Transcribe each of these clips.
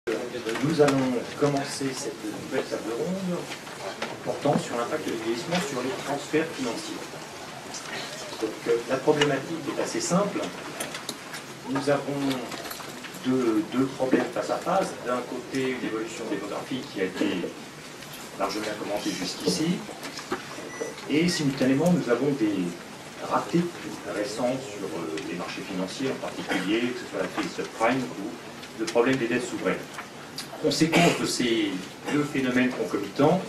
Nous allons commencer cette nouvelle table ronde portant sur l'impact du vieillissement sur les transferts financiers. Donc, la problématique est assez simple. Nous avons deux problèmes face à face. D'un côté, une évolution démographique qui a été largement commentée jusqu'ici. Et simultanément, nous avons des ratés récents sur les marchés financiers en particulier, que ce soit la crise subprime ou le problème des dettes souveraines. Conséquence de ces deux phénomènes concomitants,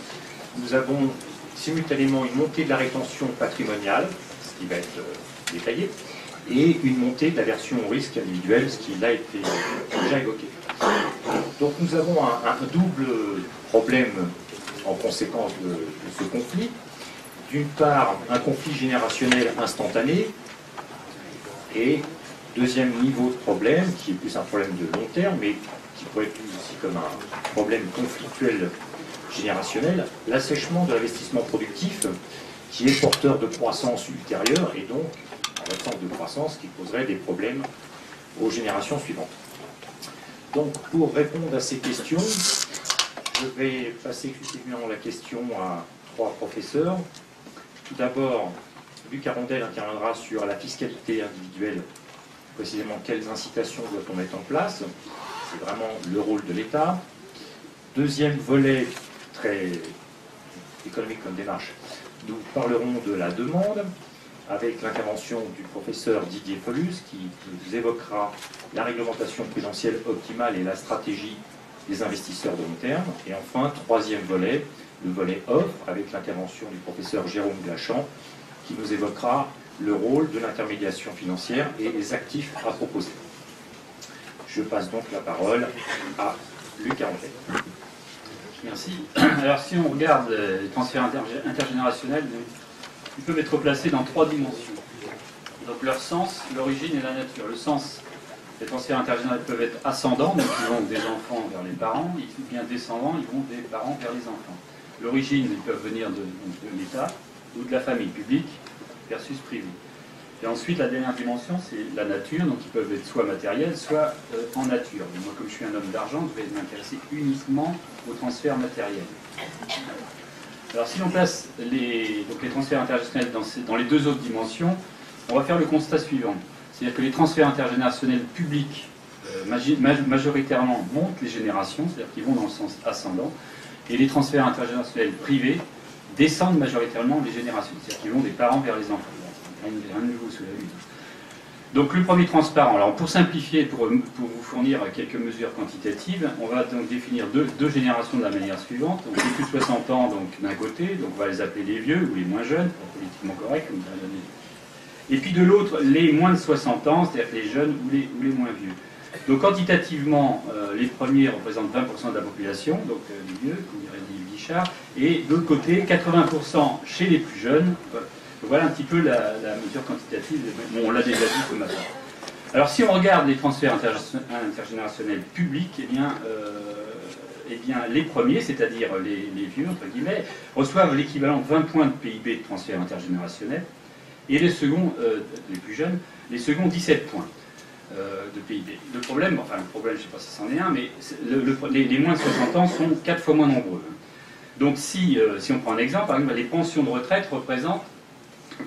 nous avons simultanément une montée de la rétention patrimoniale, ce qui va être détaillé, et une montée de l'aversion au risque individuel, ce qui a été déjà évoqué. Donc nous avons un double problème en conséquence de ce conflit. D'une part, un conflit générationnel instantané, et deuxième niveau de problème, qui est plus un problème de long terme, mais qui pourrait être vu aussi comme un problème conflictuel générationnel, l'assèchement de l'investissement productif, qui est porteur de croissance ultérieure, et donc, en l'absence de croissance, qui poserait des problèmes aux générations suivantes. Donc, pour répondre à ces questions, je vais passer exclusivement la question à trois professeurs. Tout d'abord, Luc Arondel interviendra sur la fiscalité individuelle, précisément quelles incitations doit-on mettre en place. C'est vraiment le rôle de l'État. Deuxième volet, très économique comme démarche, nous parlerons de la demande, avec l'intervention du professeur Didier Follus, qui vous évoquera la réglementation prudentielle optimale et la stratégie des investisseurs de long terme. Et enfin, troisième volet, le volet offre, avec l'intervention du professeur Jérôme Glachan, qui nous évoquera le rôle de l'intermédiation financière et les actifs à proposer. Je passe donc la parole à Luc Arondel. Merci. Alors si on regarde les transferts intergénérationnels, ils peuvent être placés dans trois dimensions. Donc leur sens, l'origine et la nature. Le sens, les transferts intergénérationnels peuvent être ascendants, donc ils vont des enfants vers les parents, ou bien descendants, ils vont des parents vers les enfants. L'origine, ils peuvent venir de l'État ou de la famille publique versus privée. Et ensuite, la dernière dimension, c'est la nature, donc ils peuvent être soit matériels, soit en nature. Et moi, comme je suis un homme d'argent, je vais m'intéresser uniquement aux transferts matériels. Alors, si on place les transferts intergénérationnels dans les deux autres dimensions, on va faire le constat suivant. C'est-à-dire que les transferts intergénérationnels publics, majoritairement, montent les générations, c'est-à-dire qu'ils vont dans le sens ascendant, et les transferts intergénérationnels privés descendent majoritairement les générations, c'est-à-dire qu'ils vont des parents vers les enfants. Rien de nouveau sous la lune. Donc le premier transparent, alors pour simplifier, pour vous fournir quelques mesures quantitatives, on va donc définir deux générations de la manière suivante. Donc les plus de 60 ans d'un côté, donc on va les appeler les vieux ou les moins jeunes, politiquement correct, comme dirait Daniel. Et puis de l'autre, les moins de 60 ans, c'est-à-dire les jeunes ou les moins vieux. Donc quantitativement, les premiers représentent 20% de la population, donc les vieux, comme dirait Guichard, et de l'autre côté, 80% chez les plus jeunes. Voilà un petit peu la mesure quantitative. Bon, on l'a déjà dit ce matin. Alors si on regarde les transferts intergénérationnels publics, eh bien les premiers, c'est-à-dire les vieux, entre guillemets, reçoivent l'équivalent de 20 points de PIB de transfert intergénérationnel, et les seconds, les plus jeunes, les seconds 17 points de PIB. Le problème, je ne sais pas si c'en est un, mais les moins de 60 ans sont 4 fois moins nombreux. Donc si on prend un exemple, par exemple, les pensions de retraite représentent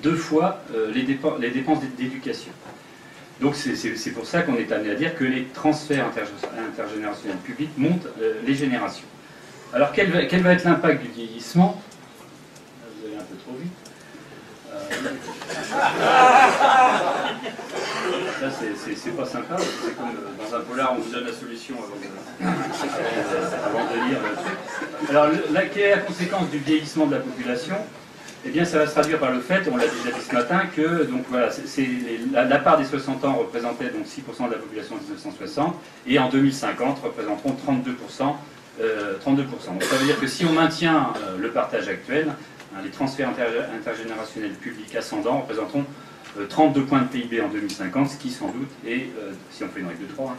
2 fois les dépenses d'éducation. Donc c'est pour ça qu'on est amené à dire que les transferts intergénérationnels publics montent les générations. Alors quel va être l'impact du vieillissement? Vous allez un peu trop vite. Ça c'est pas sympa, c'est comme dans un polar, on vous donne la solution avant de lire le truc. Alors quelle est la conséquence du vieillissement de la population? Eh bien, ça va se traduire par le fait, on l'a déjà dit ce matin, que donc, voilà, la part des 60 ans représentait donc 6% de la population en 1960, et en 2050 représenteront 32%. 32%. Donc ça veut dire que si on maintient le partage actuel, les transferts intergénérationnels publics ascendants représenteront 32 points de PIB en 2050, ce qui sans doute est, si on fait une règle de 3,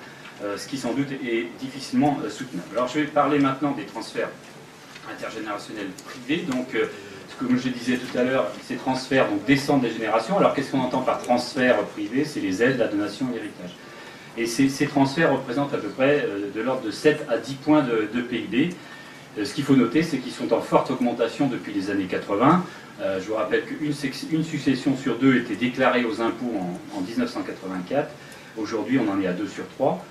ce qui sans doute est difficilement soutenable. Alors je vais parler maintenant des transferts intergénérationnels privés. Donc, comme je disais tout à l'heure, ces transferts donc, descendent des générations. Alors qu'est-ce qu'on entend par transfert privé? C'est les aides, la donation et l'héritage. Et ces transferts représentent à peu près de l'ordre de 7 à 10 points de PIB. Ce qu'il faut noter, c'est qu'ils sont en forte augmentation depuis les années 80. Je vous rappelle qu'une succession sur 2 était déclarée aux impôts en 1984. Aujourd'hui, on en est à 2 sur 3.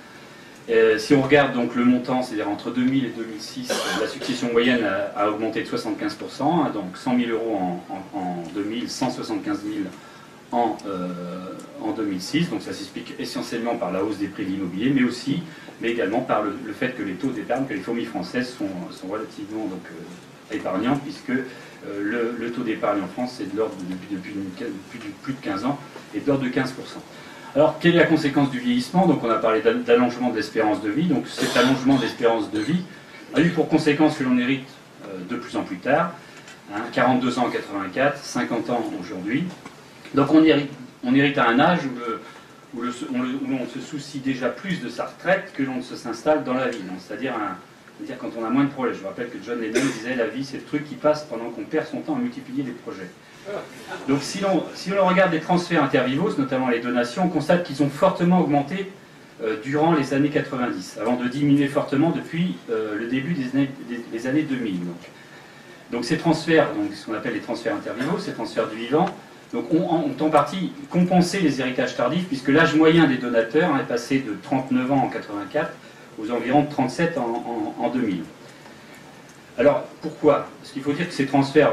Si on regarde donc le montant, c'est-à-dire entre 2000 et 2006, la succession moyenne a augmenté de 75%, hein, donc 100 000 euros en 2000, 175 000 en 2006. Donc ça s'explique essentiellement par la hausse des prix de l'immobilier, mais également par le fait que les taux d'épargne, que les familles françaises sont relativement épargnantes, puisque le taux d'épargne en France, c'est de l'ordre, depuis plus de 15 ans, est de l'ordre de 15%. Alors, quelle est la conséquence du vieillissement? Donc, on a parlé d'allongement de l'espérance de vie. Donc, cet allongement de l'espérance de vie a eu pour conséquence que l'on hérite de plus en plus tard, hein, 42 ans en 84, 50 ans aujourd'hui. Donc, on hérite à un âge où l'on se soucie déjà plus de sa retraite que l'on ne s'installe dans la vie. C'est-à-dire quand on a moins de projets. Je rappelle que John Lennon disait la vie, c'est le truc qui passe pendant qu'on perd son temps à multiplier les projets. Donc si l'on regarde les transferts intervivos, notamment les donations, on constate qu'ils ont fortement augmenté durant les années 90, avant de diminuer fortement depuis le début des années 2000. Donc ces transferts, donc ce qu'on appelle les transferts intervivos, ces transferts du vivant, donc ont en partie compensé les héritages tardifs, puisque l'âge moyen des donateurs est passé de 39 ans en 84 aux environs de 37 en 2000. Alors pourquoi? Parce qu'il faut dire que ces transferts,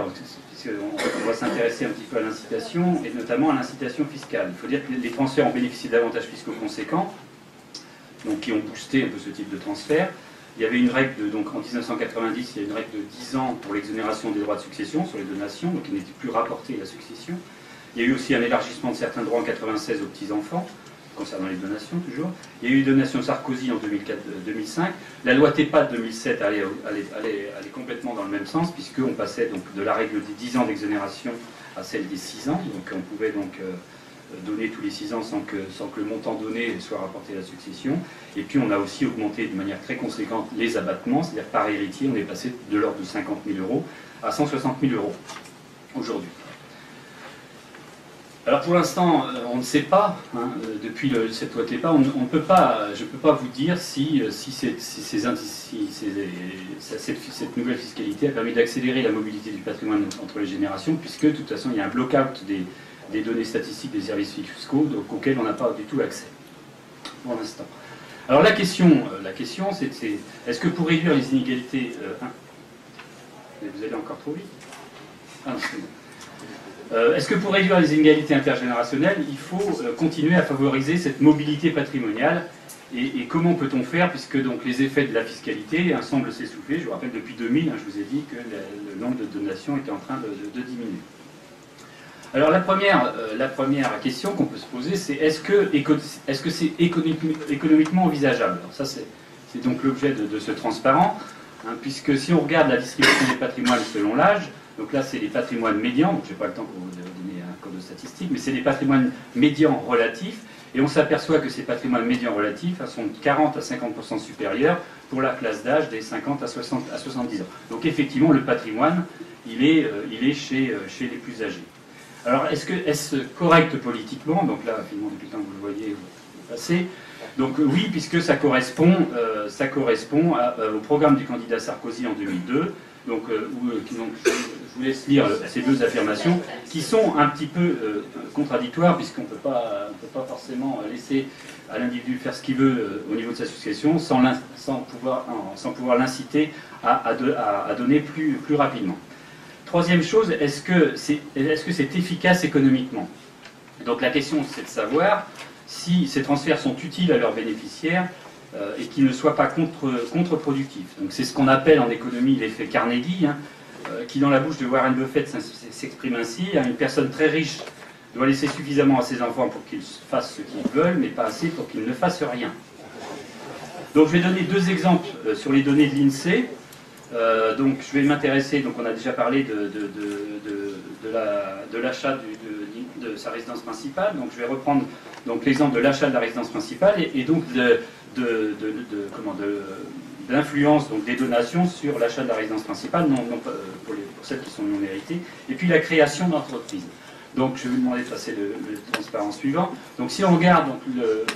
on va s'intéresser un petit peu à l'incitation, et notamment à l'incitation fiscale. Il faut dire que les transferts ont bénéficié d'avantages fiscaux conséquents, donc qui ont boosté un peu ce type de transfert. Il y avait une règle, donc en 1990, il y a une règle de 10 ans pour l'exonération des droits de succession sur les donations, donc il n'était plus rapporté la succession. Il y a eu aussi un élargissement de certains droits en 1996 aux petits-enfants, concernant les donations toujours. Il y a eu les donations Sarkozy en 2004-2005. La loi TEPA de 2007 allait complètement dans le même sens, puisqu'on passait donc de la règle des 10 ans d'exonération à celle des 6 ans. Donc on pouvait donc donner tous les 6 ans sans que le montant donné soit rapporté à la succession. Et puis on a aussi augmenté de manière très conséquente les abattements, c'est-à-dire par héritier, on est passé de l'ordre de 50 000 euros à 160 000 euros aujourd'hui. Alors pour l'instant, on ne sait pas, hein, depuis cette loi TEPA, je ne peux pas vous dire si cette nouvelle fiscalité a permis d'accélérer la mobilité du patrimoine entre les générations, puisque de toute façon il y a un block-out des données statistiques des services fiscaux auxquels on n'a pas du tout accès pour l'instant. Alors la question c'est est-ce que pour réduire les inégalités... vous allez encore trop vite? Ah non, c'est bon. Est-ce que pour réduire les inégalités intergénérationnelles, il faut continuer à favoriser cette mobilité patrimoniale? Et comment peut-on faire, puisque donc les effets de la fiscalité semblent s'essouffler? Je vous rappelle, depuis 2000, je vous ai dit que le nombre de donations était en train de diminuer. Alors la première question qu'on peut se poser, c'est est-ce que c'est économiquement envisageable? Alors ça, c'est donc l'objet de ce transparent, hein, puisque si on regarde la distribution des patrimoines selon l'âge, donc là, c'est les patrimoines médians, donc je n'ai pas le temps pour vous donner un cours de statistiques, mais c'est des patrimoines médians relatifs, et on s'aperçoit que ces patrimoines médians relatifs sont de 40 à 50% supérieurs pour la classe d'âge des 50 à 70 ans. Donc effectivement, le patrimoine, il est chez les plus âgés. Alors, est-ce correct politiquement? Donc là, finalement, depuis le temps que vous le voyez, vous passez. Donc oui, puisque ça correspond au programme du candidat Sarkozy en 2002, donc, je vous laisse lire ces deux affirmations qui sont un petit peu contradictoires, puisqu'on ne peut pas forcément laisser à l'individu faire ce qu'il veut au niveau de sa succession sans pouvoir l'inciter à donner plus rapidement. Troisième chose, est-ce que c'est efficace économiquement? Donc la question, c'est de savoir si ces transferts sont utiles à leurs bénéficiaires et qu'ils ne soient pas contre-productifs. Donc c'est ce qu'on appelle en économie l'effet Carnegie, hein, qui dans la bouche de Warren Buffett s'exprime ainsi: une personne très riche doit laisser suffisamment à ses enfants pour qu'ils fassent ce qu'ils veulent, mais pas assez pour qu'ils ne fassent rien. Donc je vais donner deux exemples sur les données de l'INSEE. Donc je vais m'intéresser, donc on a déjà parlé de l'achat de sa résidence principale, donc je vais reprendre l'exemple de l'achat de la résidence principale et donc de l'influence des donations sur l'achat de la résidence principale, pour celles qui sont non méritées, et puis la création d'entreprises. Donc je vais vous demander de passer le transparent suivant. Donc si on regarde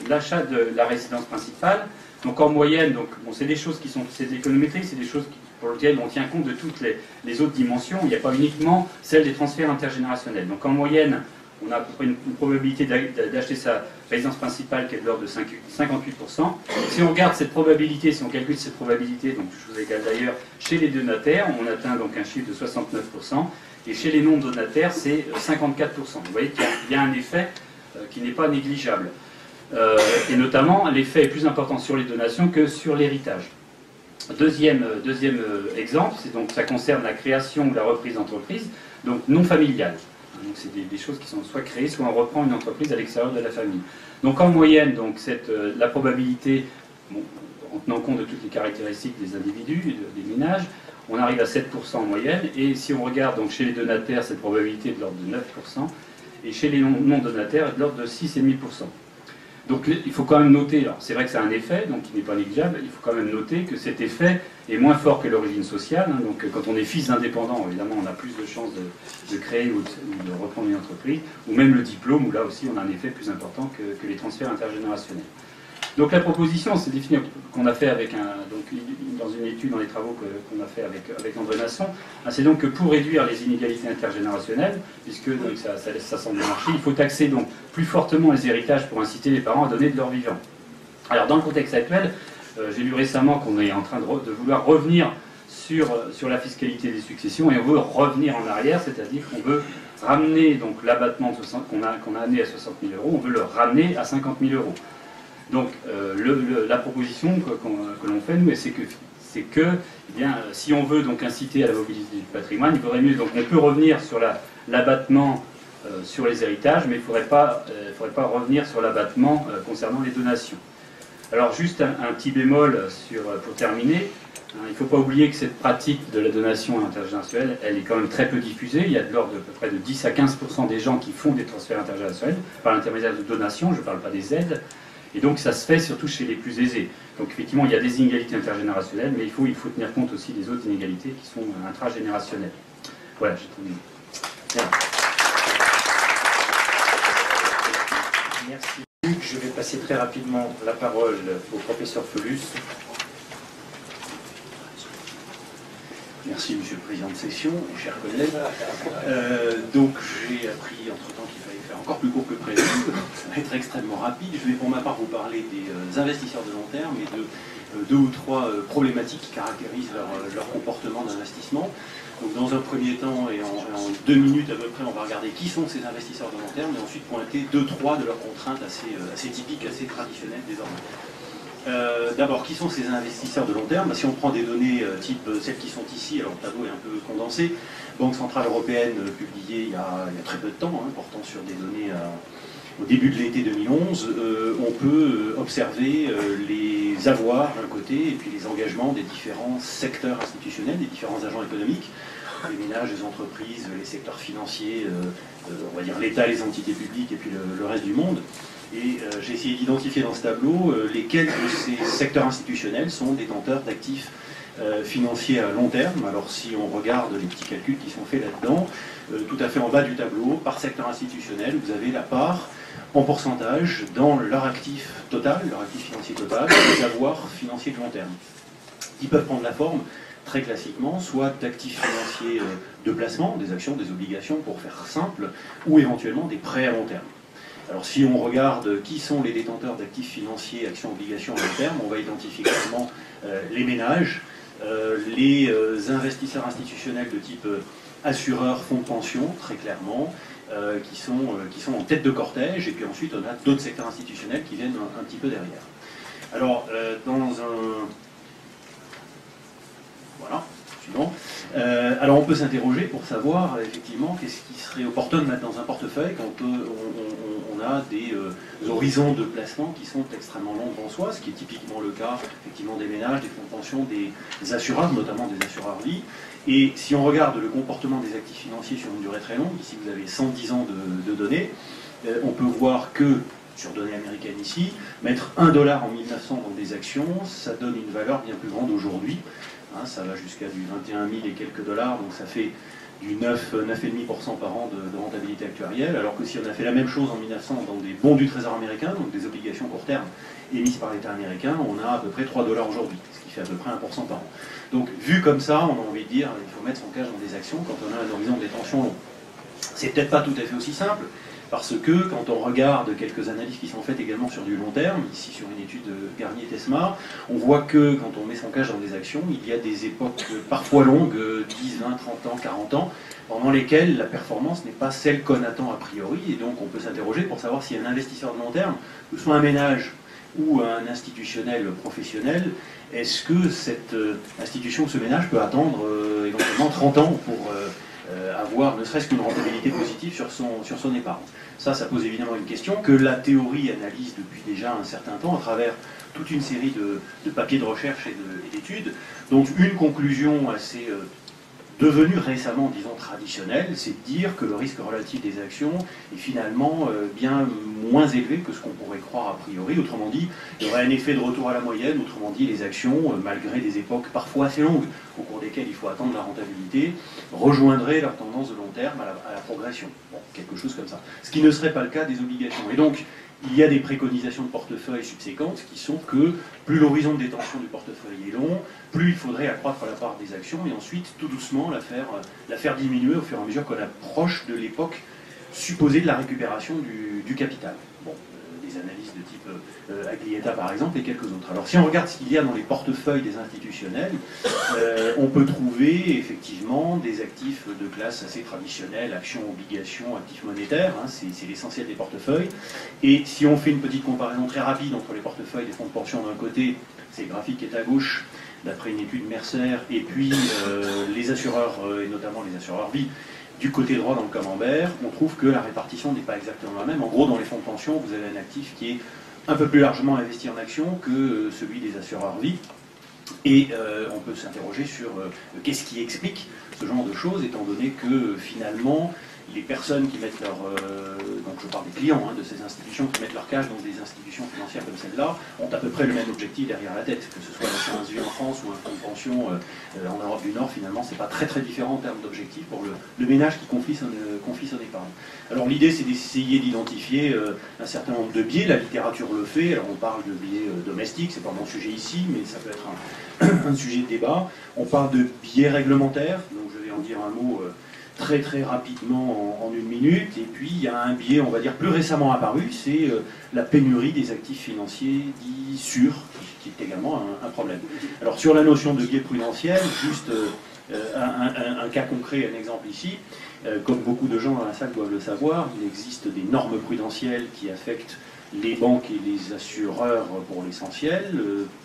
l'achat de la résidence principale, donc en moyenne, donc, bon, c'est des choses qui sont, c'est économétrique, c'est des choses pour lesquelles on tient compte de toutes les autres dimensions. Il n'y a pas uniquement celle des transferts intergénérationnels. Donc en moyenne, on a à peu près une probabilité d'acheter sa résidence principale qui est de l'ordre de 58%. Si on regarde cette probabilité, si on calcule cette probabilité, donc je vous égale d'ailleurs, chez les donataires, on atteint donc un chiffre de 69%, et chez les non-donataires, c'est 54%. Vous voyez qu'il y a un effet qui n'est pas négligeable. Et notamment, l'effet est plus important sur les donations que sur l'héritage. Deuxième exemple, donc ça concerne la création ou la reprise d'entreprise, donc non familiale. Donc c'est des choses qui sont soit créées, soit on reprend une entreprise à l'extérieur de la famille. Donc en moyenne, donc la probabilité, bon, en tenant compte de toutes les caractéristiques des individus, des ménages, on arrive à 7% en moyenne. Et si on regarde donc chez les donataires, cette probabilité est de l'ordre de 9%, et chez les non-donataires, est de l'ordre de 6,5%. Donc il faut quand même noter, alors c'est vrai que c'est un effet, donc qui n'est pas négligeable, il faut quand même noter que cet effet est moins fort que l'origine sociale. Hein, donc quand on est fils d'indépendant, évidemment on a plus de chances de créer ou de reprendre une entreprise, ou même le diplôme, où là aussi on a un effet plus important que les transferts intergénérationnels. Donc la proposition, c'est défini qu'on a fait avec dans une étude, dans les travaux qu'on a fait avec André Masson, c'est donc que pour réduire les inégalités intergénérationnelles, puisque donc, ça semble marcher, il faut taxer donc plus fortement les héritages pour inciter les parents à donner de leur vivant. Alors dans le contexte actuel, j'ai lu récemment qu'on est en train de vouloir revenir sur la fiscalité des successions, et on veut revenir en arrière, c'est-à-dire qu'on veut ramener donc l'abattement qu'on a amené à 60 000 €, on veut le ramener à 50 000 €. Donc la proposition que l'on fait, nous, c'est que eh bien, si on veut donc inciter à la mobilité du patrimoine, il faudrait mieux, donc on peut revenir sur l'abattement sur les héritages, mais il ne faudrait pas revenir sur l'abattement concernant les donations. Alors juste un petit bémol pour terminer, hein, il ne faut pas oublier que cette pratique de la donation intergénérationnelle, elle est quand même très peu diffusée. Il y a de l'ordre de peu près de 10 à 15% des gens qui font des transferts intergénérationnels par l'intermédiaire de donations, je ne parle pas des aides. Et donc ça se fait surtout chez les plus aisés. Donc effectivement, il y a des inégalités intergénérationnelles, mais il faut tenir compte aussi des autres inégalités qui sont intragénérationnelles. Voilà, j'ai terminé. Bien. Merci Luc. Je vais passer très rapidement la parole au professeur Felus. Merci Monsieur le Président de session, chers collègues. Donc j'ai appris entre-temps qu'il fallait faire encore plus court que prévu. Ça va être extrêmement rapide. Je vais pour ma part vous parler des investisseurs de long terme et de deux ou trois problématiques qui caractérisent leur comportement d'investissement. Donc dans un premier temps et en 2 minutes à peu près, on va regarder qui sont ces investisseurs de long terme et ensuite pointer 2-3 de leurs contraintes assez typiques, assez traditionnelles désormais. D'abord, qui sont ces investisseurs de long terme? Si on prend des données type celles qui sont ici, alors le tableau est un peu condensé, Banque Centrale Européenne publié il y a très peu de temps, hein, portant sur des données au début de l'été 2011, on peut observer les avoirs d'un côté et puis les engagements des différents secteurs institutionnels, des différents agents économiques, les ménages, les entreprises, les secteurs financiers, on va dire l'État, les entités publiques et puis le reste du monde. Et j'ai essayé d'identifier dans ce tableau lesquels de ces secteurs institutionnels sont détenteurs d'actifs financiers à long terme. Alors si on regarde les petits calculs qui sont faits là-dedans, tout à fait en bas du tableau, par secteur institutionnel, vous avez la part en pourcentage dans leur actif total, leur actif financier total, des avoirs financiers de long terme, qui peuvent prendre la forme très classiquement, soit d'actifs financiers de placement, des actions, des obligations pour faire simple, ou éventuellement des prêts à long terme. Alors si on regarde qui sont les détenteurs d'actifs financiers, actions, obligations à long terme, on va identifier clairement les ménages, les investisseurs institutionnels de type assureurs, fonds de pension, très clairement, qui sont en tête de cortège, et puis ensuite on a d'autres secteurs institutionnels qui viennent un petit peu derrière. Alors, voilà, suivant. Alors on peut s'interroger pour savoir effectivement qu'est-ce qui serait opportun de mettre dans un portefeuille quand on a des horizons de placement qui sont extrêmement longs en soi, ce qui est typiquement le cas effectivement des ménages, des fonds de pension, des assureurs, notamment des assureurs vie. Et si on regarde le comportement des actifs financiers sur une durée très longue, ici vous avez 110 ans de données, on peut voir que, sur données américaines ici, mettre $1 en 1900 dans des actions, ça donne une valeur bien plus grande aujourd'hui. hein, ça va jusqu'à du 21 000 et quelques dollars, donc ça fait du 9,5% par an de rentabilité actuarielle, alors que si on a fait la même chose en 1900 dans des bons du Trésor américain, donc des obligations court terme émises par l'État américain, on a à peu près 3 dollars aujourd'hui, ce qui fait à peu près 1% par an. Donc vu comme ça, on a envie de dire il faut mettre son cash dans des actions quand on a un horizon de détention long. C'est peut-être pas tout à fait aussi simple, parce que quand on regarde quelques analyses qui sont faites également sur du long terme, ici sur une étude de Garnier-Tesma, on voit que quand on met son cash dans des actions, il y a des époques parfois longues, 10, 20, 30 ans, 40 ans, pendant lesquelles la performance n'est pas celle qu'on attend a priori, et donc on peut s'interroger pour savoir si un investisseur de long terme, que ce soit un ménage ou un institutionnel professionnel, est-ce que cette institution ou ce ménage peut attendre éventuellement 30 ans pour avoir ne serait-ce qu'une rentabilité positive sur son épargne. Ça pose évidemment une question que la théorie analyse depuis déjà un certain temps à travers toute une série de papiers de recherche et d'études. Donc une conclusion assez devenue récemment, disons, traditionnelle, c'est de dire que le risque relatif des actions est finalement bien moins élevé que ce qu'on pourrait croire a priori. Autrement dit, il y aurait un effet de retour à la moyenne. Autrement dit, les actions, malgré des époques parfois assez longues, au cours desquelles il faut attendre la rentabilité, rejoindraient leur tendance de long terme à la progression. Bon, quelque chose comme ça. Ce qui ne serait pas le cas des obligations. Et donc, il y a des préconisations de portefeuille subséquentes qui sont que plus l'horizon de détention du portefeuille est long, plus il faudrait accroître la part des actions et ensuite, tout doucement, la faire diminuer au fur et à mesure qu'on approche de l'époque supposée de la récupération du capital. Bon, des analyses de type Aglietta par exemple et quelques autres. Alors si on regarde ce qu'il y a dans les portefeuilles des institutionnels, on peut trouver effectivement des actifs de classe assez traditionnelle, actions, obligations, actifs monétaires, hein, c'est l'essentiel des portefeuilles. Et si on fait une petite comparaison très rapide entre les portefeuilles des fonds de pension d'un côté, c'est le graphique qui est à gauche, d'après une étude Mercer, et puis les assureurs, et notamment les assureurs vie, du côté droit dans le camembert, on trouve que la répartition n'est pas exactement la même. En gros, dans les fonds de pension, vous avez un actif qui est un peu plus largement investi en actions que celui des assureurs vie. Et on peut s'interroger sur qu'est-ce qui explique ce genre de choses, étant donné que finalement, les personnes qui mettent leur... donc je parle des clients de ces institutions qui mettent leur cash dans des institutions financières comme celle-là, ont à peu près le même objectif derrière la tête, que ce soit l'assurance vie en France ou un fonds de pension en Europe du Nord, finalement, c'est pas très très différent en termes d'objectifs pour le ménage qui confie son épargne. Alors l'idée, c'est d'essayer d'identifier un certain nombre de biais, la littérature le fait, alors on parle de biais domestiques, c'est pas mon sujet ici, mais ça peut être un sujet de débat. On parle de biais réglementaires, donc je vais en dire un mot très très rapidement en une minute, et puis il y a un biais, on va dire, plus récemment apparu, c'est la pénurie des actifs financiers dits sûrs, qui est également un problème. Alors sur la notion de biais prudentiel, juste un cas concret, un exemple ici, comme beaucoup de gens dans la salle doivent le savoir, il existe des normes prudentielles qui affectent les banques et les assureurs pour l'essentiel,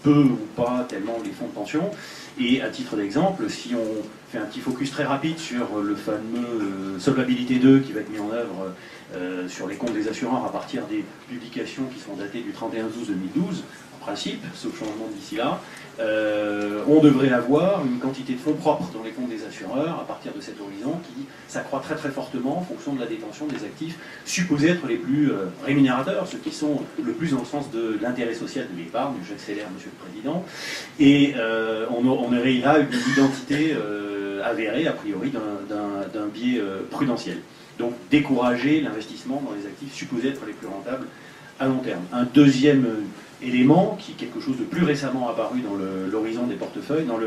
peu ou pas tellement les fonds de pension. Et à titre d'exemple, si on fait un petit focus très rapide sur le fameux Solvabilité 2 qui va être mis en œuvre sur les comptes des assureurs à partir des publications qui sont datées du 31/12/2012, en principe, sauf changement d'ici là, on devrait avoir une quantité de fonds propres dans les comptes des assureurs à partir de cet horizon qui s'accroît très très fortement en fonction de la détention des actifs supposés être les plus rémunérateurs, ceux qui sont le plus dans le sens de l'intérêt social de l'épargne, j'accélère Monsieur le Président, et on aurait là une identité avérée a priori d'un biais prudentiel. Donc décourager l'investissement dans les actifs supposés être les plus rentables à long terme. Un deuxième élément, qui est quelque chose de plus récemment apparu dans l'horizon des portefeuilles, dans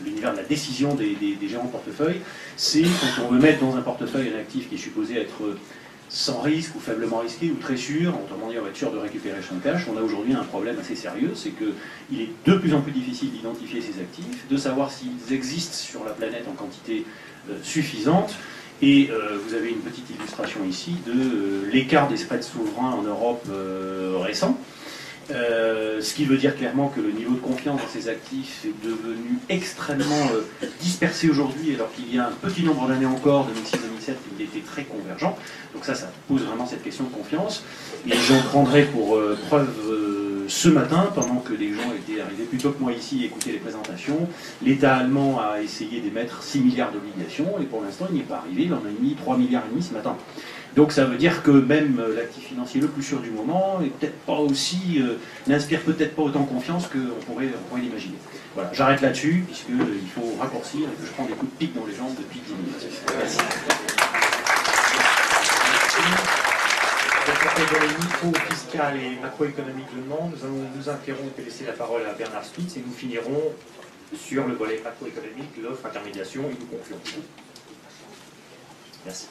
l'univers de la décision des gérants de portefeuille, c'est quand on veut mettre dans un portefeuille un actif qui est supposé être sans risque ou faiblement risqué ou très sûr, autrement dit on va être sûr de récupérer son cash, on a aujourd'hui un problème assez sérieux, c'est qu'il est de plus en plus difficile d'identifier ces actifs, de savoir s'ils existent sur la planète en quantité suffisante. Et vous avez une petite illustration ici de l'écart des spreads souverains en Europe récent. Ce qui veut dire clairement que le niveau de confiance dans ces actifs est devenu extrêmement dispersé aujourd'hui, alors qu'il y a un petit nombre d'années encore, 2006-2007, il était très convergent. Donc ça pose vraiment cette question de confiance. Et j'en prendrai pour preuve ce matin, pendant que les gens étaient arrivés plus tôt que moi ici et écoutaient les présentations, l'État allemand a essayé d'émettre 6 milliards d'obligations, et pour l'instant il n'y est pas arrivé, il en a mis 3,5 milliards ce matin. Donc ça veut dire que même l'actif financier le plus sûr du moment est peut-être pas aussi, n'inspire peut-être pas autant confiance qu'on pourrait l'imaginer. Voilà, j'arrête là-dessus, puisqu'il faut raccourcir et que je prends des coups de pique dans les jambes depuis 10 minutes. Merci. Pour les micro-fiscales et macroéconomiques de demande, nous allons nous interrompre et laisser la parole à Bernard Spitz et nous finirons sur le volet macroéconomique, l'offre, intermédiation et nous conclurons. Merci.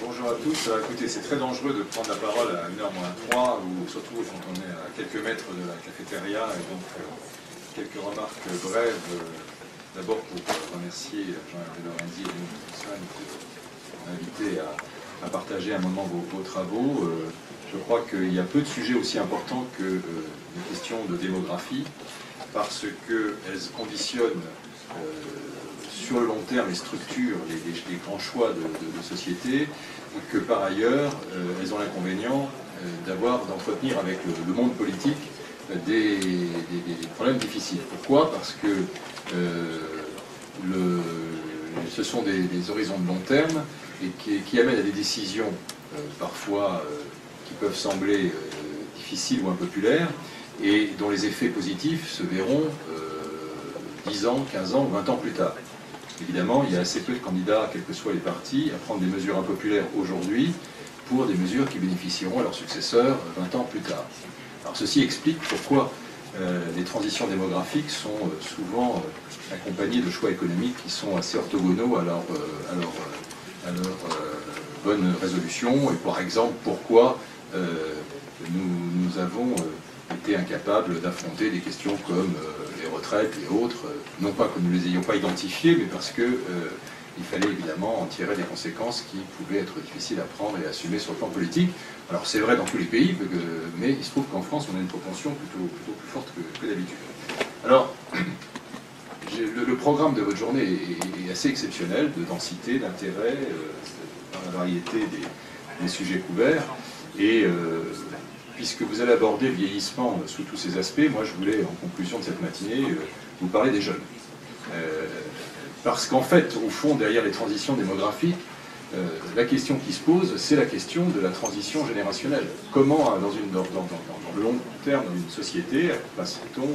Bonjour à tous. Écoutez, c'est très dangereux de prendre la parole à 1h-3, ou surtout quand on est à quelques mètres de la cafétéria, et donc quelques remarques brèves. D'abord pour remercier Jean-Hervé Lorenzi et Léon Thompson de m'inviter à partager un moment vos travaux. Je crois qu'il y a peu de sujets aussi importants que les questions de démographie, parce qu'elles conditionnent sur le long terme et structurent les grands choix de société, et que par ailleurs, elles ont l'inconvénient d'entretenir avec le monde politique des problèmes difficiles. Pourquoi? Parce que ce sont des horizons de long terme et qui amènent à des décisions parfois qui peuvent sembler difficiles ou impopulaires et dont les effets positifs se verront 10 ans, 15 ans ou 20 ans plus tard. Évidemment, il y a assez peu de candidats, quels que soient les partis, à prendre des mesures impopulaires aujourd'hui pour des mesures qui bénéficieront à leurs successeurs 20 ans plus tard. Alors ceci explique pourquoi les transitions démographiques sont souvent accompagnées de choix économiques qui sont assez orthogonaux à leur bonne résolution, et par exemple pourquoi nous avons été incapables d'affronter des questions comme les retraites et autres, non pas que nous ne les ayons pas identifiées, mais parce qu'il fallait évidemment en tirer des conséquences qui pouvaient être difficiles à prendre et à assumer sur le plan politique. Alors c'est vrai dans tous les pays, mais il se trouve qu'en France on a une propension plutôt plus forte que d'habitude. Alors, le programme de votre journée est assez exceptionnel, de densité, d'intérêt, dans la variété des sujets couverts, et puisque vous allez aborder le vieillissement sous tous ses aspects, moi je voulais, en conclusion de cette matinée, vous parler des jeunes. Parce qu'en fait, au fond, derrière les transitions démographiques, la question qui se pose, c'est la question de la transition générationnelle. Comment, dans le long terme, dans une société, passe-t-on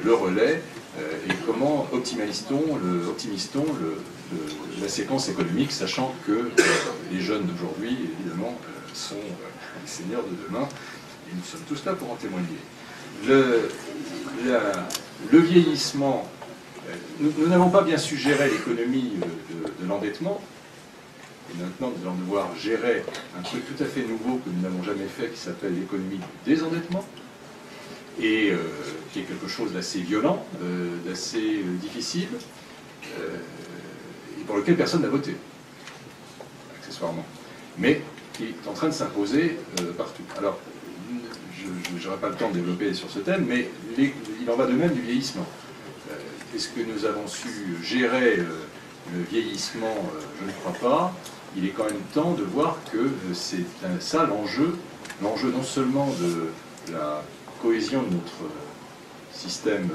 le relais et comment optimise-t-on la séquence économique, sachant que les jeunes d'aujourd'hui, évidemment, sont les seniors de demain, et nous sommes tous là pour en témoigner. Le vieillissement, nous n'avons pas bien su gérer l'économie de l'endettement, et maintenant nous allons devoir gérer un truc tout à fait nouveau que nous n'avons jamais fait, qui s'appelle l'économie du désendettement, et qui est quelque chose d'assez violent, d'assez difficile, et pour lequel personne n'a voté, accessoirement, mais qui est en train de s'imposer partout. Alors, je n'aurai pas le temps de développer sur ce thème, mais il en va de même du vieillissement. Est-ce que nous avons su gérer le vieillissement? Je ne crois pas. Il est quand même temps de voir que c'est ça l'enjeu non seulement de la cohésion de notre système,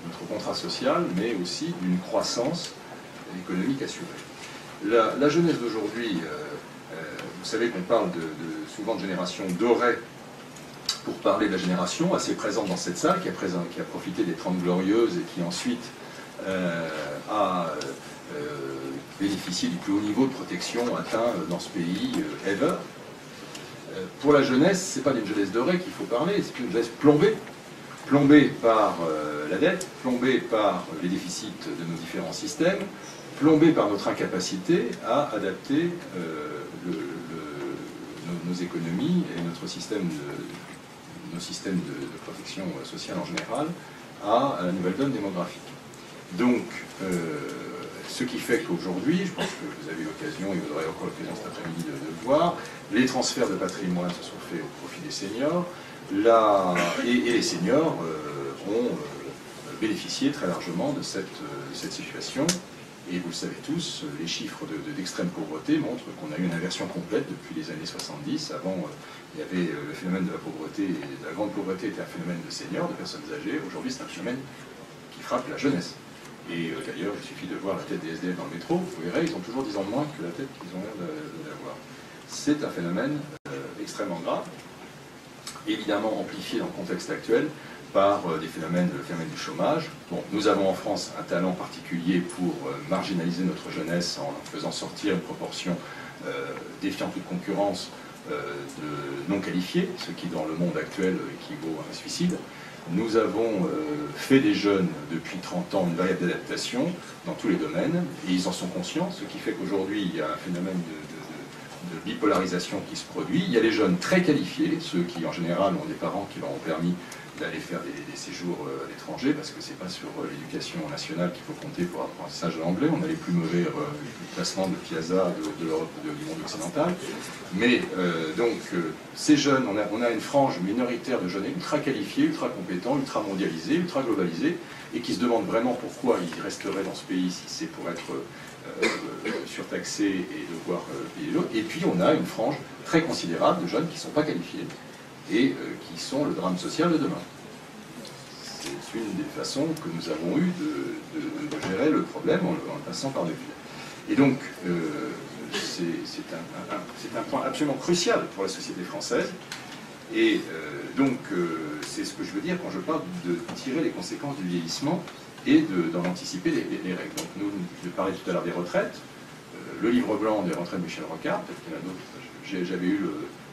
notre contrat social, mais aussi d'une croissance économique assurée. La jeunesse d'aujourd'hui, vous savez qu'on parle souvent de génération dorée pour parler de la génération assez présente dans cette salle, qui a profité des 30 Glorieuses et qui ensuite a bénéficié du plus haut niveau de protection atteint dans ce pays ever. Pour la jeunesse, ce n'est pas d'une jeunesse dorée qu'il faut parler, c'est une jeunesse plombée par la dette, plombée par les déficits de nos différents systèmes, plombée par notre incapacité à adapter nos économies et nos systèmes de protection sociale en général à la nouvelle donne démographique. Donc, ce qui fait qu'aujourd'hui, je pense que vous avez l'occasion, et vous aurez encore l'occasion cet après-midi de le voir, les transferts de patrimoine se sont faits au profit des seniors, et les seniors ont bénéficié très largement de cette situation, Et vous le savez tous, les chiffres d'extrême pauvreté montrent qu'on a eu une inversion complète depuis les années 70. Avant, il y avait le phénomène de la pauvreté, et la grande pauvreté était un phénomène de seniors, de personnes âgées. Aujourd'hui, c'est un phénomène qui frappe la jeunesse. Et d'ailleurs, il suffit de voir la tête des SDF dans le métro, vous verrez, ils ont toujours 10 ans de moins que la tête qu'ils ont l'air d'avoir. C'est un phénomène extrêmement grave, évidemment amplifié dans le contexte actuel par le phénomène du chômage. Bon, nous avons en France un talent particulier pour marginaliser notre jeunesse en faisant sortir une proportion défiant toute concurrence de non qualifiés, ce qui dans le monde actuel équivaut à un suicide. Nous avons fait des jeunes depuis 30 ans une variable d'adaptation dans tous les domaines, et ils en sont conscients, ce qui fait qu'aujourd'hui il y a un phénomène de bipolarisation qui se produit. Il y a les jeunes très qualifiés, ceux qui en général ont des parents qui leur ont permis d'aller faire des séjours à l'étranger, parce que c'est pas sur l'éducation nationale qu'il faut compter pour l'apprentissage de l'anglais. On a les plus mauvais classements de Piazza de l'Europe du monde occidental. Mais ces jeunes, on a une frange minoritaire de jeunes ultra qualifiés, ultra compétents, ultra mondialisés, ultra globalisés, et qui se demandent vraiment pourquoi ils resteraient dans ce pays si c'est pour être surtaxés et devoir payer l'autre. Et puis on a une frange très considérable de jeunes qui ne sont pas qualifiés et qui sont le drame social de demain. C'est une des façons que nous avons eues de gérer le problème en le passant par le fil. Et donc, c'est un point absolument crucial pour la société française. Et c'est ce que je veux dire quand je parle de tirer les conséquences du vieillissement et d'en anticiper les règles. Donc, je parlais tout à l'heure des retraites. Le livre blanc des retraites de Michel Rocard, peut-être qu'il y en a d'autres. J'avais eu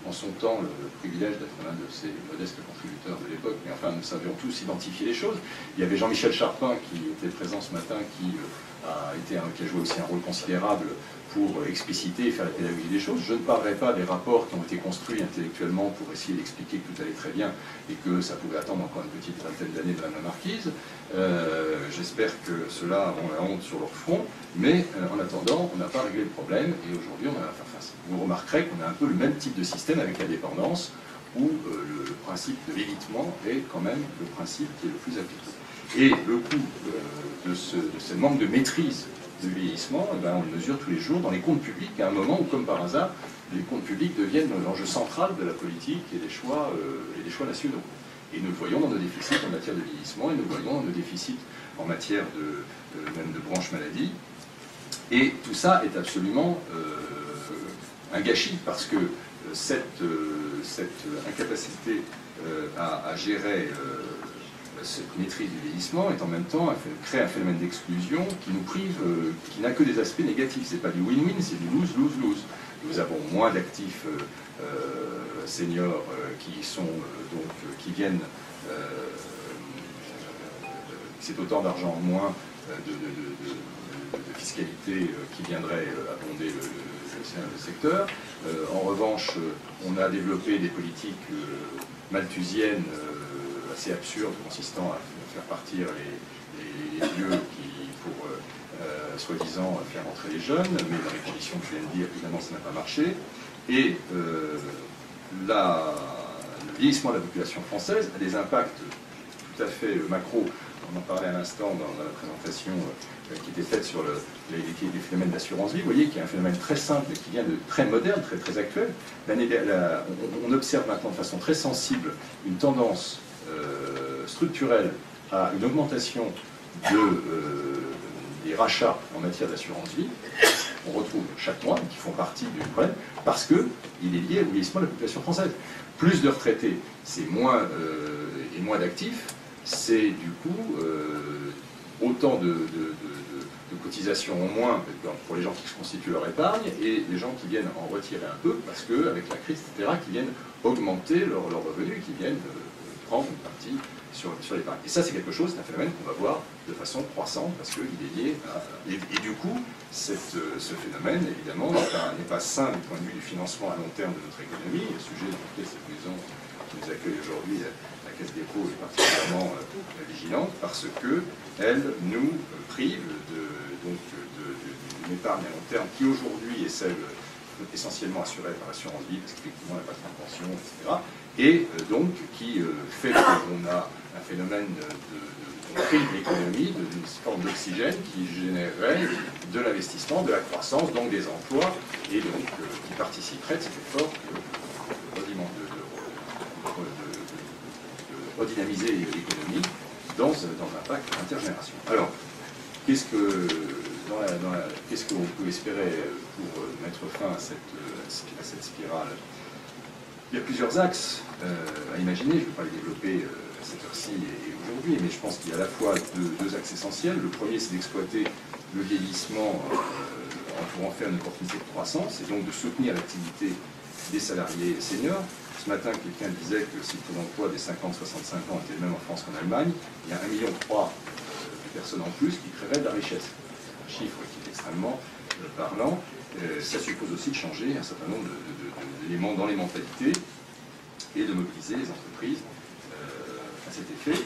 en son temps le privilège d'être l'un de ces modestes contributeurs de l'époque, mais enfin nous savions tous identifier les choses. Il y avait Jean-Michel Charpin qui était présent ce matin, qui a joué aussi un rôle considérable pour expliciter et faire la pédagogie des choses. Je ne parlerai pas des rapports qui ont été construits intellectuellement pour essayer d'expliquer que tout allait très bien et que ça pouvait attendre encore une petite vingtaine d'années de Madame la Marquise. J'espère que ceux-là ont la honte sur leur front, mais en attendant, on n'a pas réglé le problème et aujourd'hui on a à faire face. Vous remarquerez qu'on a un peu le même type de système avec la dépendance, où le principe de l'évitement est quand même le principe qui est le plus appliqué. Et le coût de ce manque de maîtrise du vieillissement, on le mesure tous les jours dans les comptes publics, à un moment où, comme par hasard, les comptes publics deviennent l'enjeu central de la politique et des choix nationaux. Et nous le voyons dans nos déficits en matière de vieillissement, et nous le voyons dans nos déficits en matière même de branche maladie. Et tout ça est absolument un gâchis, parce que cette incapacité à gérer cette maîtrise du vieillissement est en même temps crée un phénomène d'exclusion qui nous prive, qui n'a que des aspects négatifs. C'est pas du win-win, c'est du lose-lose-lose. Nous avons moins d'actifs seniors qui viennent, c'est autant d'argent en moins de fiscalité qui viendrait abonder le secteur. En revanche, on a développé des politiques malthusiennes assez absurdes, consistant à faire partir les vieux pour soi-disant faire entrer les jeunes, mais dans les conditions que je viens de dire, évidemment, ça n'a pas marché. Et le vieillissement de la population française a des impacts tout à fait macro. On en parlait à l'instant dans la présentation qui était faite sur les phénomènes d'assurance vie. Vous voyez qu'il y a un phénomène très simple qui vient de très moderne, très actuel. On observe maintenant de façon très sensible une tendance structurelle à une augmentation des rachats en matière d'assurance vie. On retrouve chaque mois, qui font partie du problème, parce qu'il est lié au vieillissement de la population française. Plus de retraités, c'est moins et moins d'actifs, c'est du coup autant de cotisations en moins pour les gens qui se constituent leur épargne et les gens qui viennent en retirer un peu parce qu'avec la crise, etc., qui viennent augmenter leurs revenus, qui viennent prendre une partie sur l'épargne. Et ça, c'est quelque chose, c'est un phénomène qu'on va voir de façon croissante parce qu'il est lié à... Et du coup, ce phénomène, évidemment, n'est pas sain du point de vue du financement à long terme de notre économie. Le sujet dans lequel cette maison qui nous accueille aujourd'hui, la Caisse des dépôts, est particulièrement vigilante parce qu'elle nous prive d'une épargne à long terme qui aujourd'hui est celle essentiellement assurée par l'assurance vie, parce qu'effectivement, elle n'a pas de pension, etc. Et donc qui fait qu'on a un phénomène prive l'économie d'une forme d'oxygène qui générerait de l'investissement, de la croissance, donc des emplois, et donc qui participerait de cet effort de redynamiser l'économie dans un pacte intergénérationnel. Alors, qu'est-ce qu'on peut espérer pour mettre fin à cette spirale? Il y a plusieurs axes à imaginer, je ne vais pas les développer à cette heure-ci et aujourd'hui, mais je pense qu'il y a à la fois deux axes essentiels. Le premier, c'est d'exploiter le vieillissement pour en faire une opportunité de croissance, et donc de soutenir l'activité des salariés seniors. Ce matin, quelqu'un disait que si le taux d'emploi des 50-65 ans était le même en France qu'en Allemagne, il y a 1,3 million de personnes en plus qui créeraient de la richesse. Un chiffre qui est extrêmement parlant. Ça suppose aussi de changer un certain nombre d'éléments dans les mentalités et de mobiliser les entreprises à cet effet.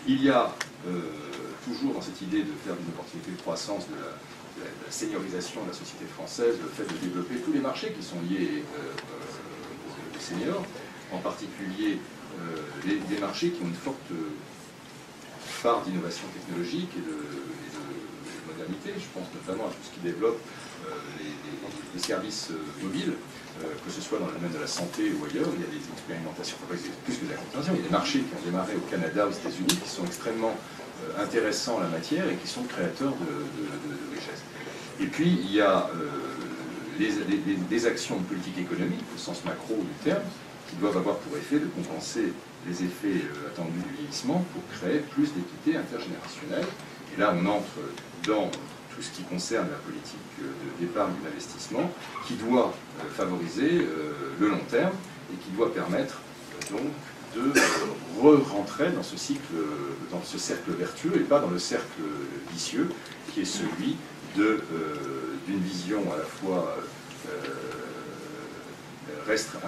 Il y a toujours dans cette idée de faire une opportunité de croissance de la seniorisation de la société française, le fait de développer tous les marchés qui sont liés aux seniors, en particulier des marchés qui ont une forte part d'innovation technologique et de modernité. Je pense notamment à tout ce qui développe les services mobiles, que ce soit dans le domaine de la santé ou ailleurs. Il y a des expérimentations, plus que de la compétition, il y a des marchés qui ont démarré au Canada, aux États-Unis, qui sont extrêmement intéressants en la matière et qui sont créateurs de richesses. Et puis, il y a des actions de politique économique, au sens macro du terme, qui doivent avoir pour effet de compenser les effets attendus du vieillissement pour créer plus d'équité intergénérationnelle. Et là, on entre dans tout ce qui concerne la politique d'épargne et d'investissement, qui doit favoriser le long terme et qui doit permettre donc de re-rentrer dans ce cycle, dans ce cercle vertueux et pas dans le cercle vicieux qui est celui d'une vision à la fois restreinte,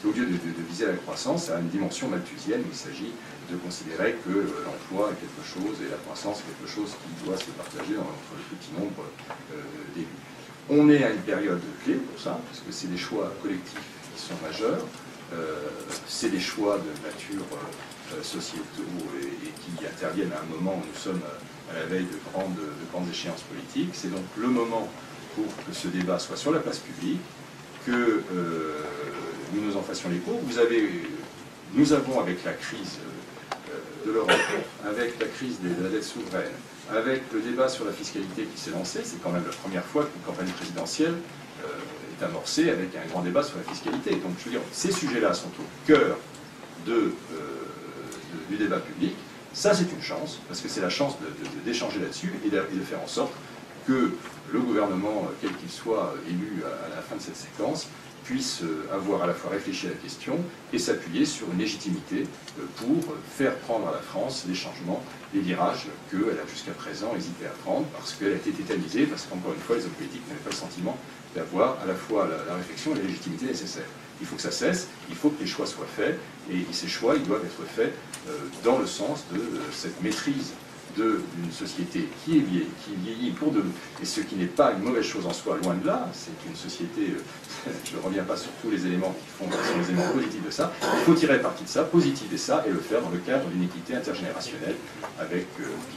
qui, au lieu de viser la croissance, a une dimension malthusienne où il s'agit de considérer que l'emploi est quelque chose et la croissance est quelque chose qui doit se partager entre le petit nombre d'élus. On est à une période clé pour ça, parce que c'est des choix collectifs qui sont majeurs, c'est des choix de nature sociétaux et qui interviennent à un moment où nous sommes à la veille de grandes échéances politiques. C'est donc le moment pour que ce débat soit sur la place publique, que nous nous en fassions l'écho. Nous avons, avec la crise de l'Europe, avec la crise de la dette souveraine, avec le débat sur la fiscalité qui s'est lancé, c'est quand même la première fois qu'une campagne présidentielle est amorcée avec un grand débat sur la fiscalité. Donc je veux dire, ces sujets-là sont au cœur du débat public. Ça, c'est une chance, parce que c'est la chance d'échanger là-dessus et de faire en sorte que le gouvernement, quel qu'il soit élu à la fin de cette séquence, puisse avoir à la fois réfléchi à la question et s'appuyer sur une légitimité pour faire prendre à la France les changements, les virages qu'elle a jusqu'à présent hésité à prendre, parce qu'elle a été tétanisée, parce qu'encore une fois, les hommes politiques n'avaient pas le sentiment d'avoir à la fois la réflexion et la légitimité nécessaires. Il faut que ça cesse, il faut que les choix soient faits, et ces choix, ils doivent être faits dans le sens de cette maîtrise d'une société qui vieillit pour de nous. Et ce qui n'est pas une mauvaise chose en soi, loin de là, c'est une société, je ne reviens pas sur tous les éléments qui sont les éléments positifs de ça, il faut tirer parti de ça, positiver ça, et le faire dans le cadre d'une équité intergénérationnelle,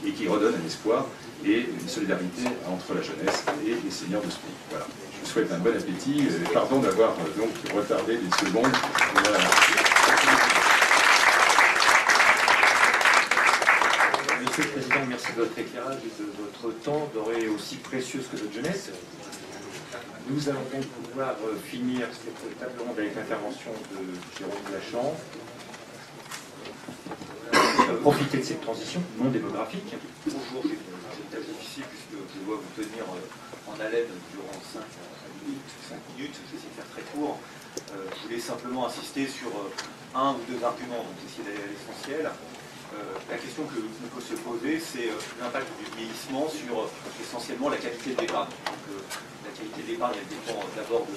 et qui redonne un espoir et une solidarité entre la jeunesse et les seniors de ce pays. Voilà. Je vous souhaite un bon appétit, pardon d'avoir donc retardé d'une seconde. Monsieur le Président, merci de votre éclairage et de votre temps, denrée aussi précieuse que notre jeunesse. Nous allons donc pouvoir finir cette table ronde avec l'intervention de Jérôme Lachan. Profiter de cette transition non démographique. Bonjour, c'est une tâche difficile puisque je dois vous tenir en haleine durant 5 minutes. Je vais essayer de faire très court. Je voulais simplement insister sur un ou deux arguments, donc essayer d'aller à l'essentiel. La question que l'on peut se poser, c'est l'impact du vieillissement sur essentiellement la qualité de l'épargne. La qualité de l'épargne, elle dépend d'abord des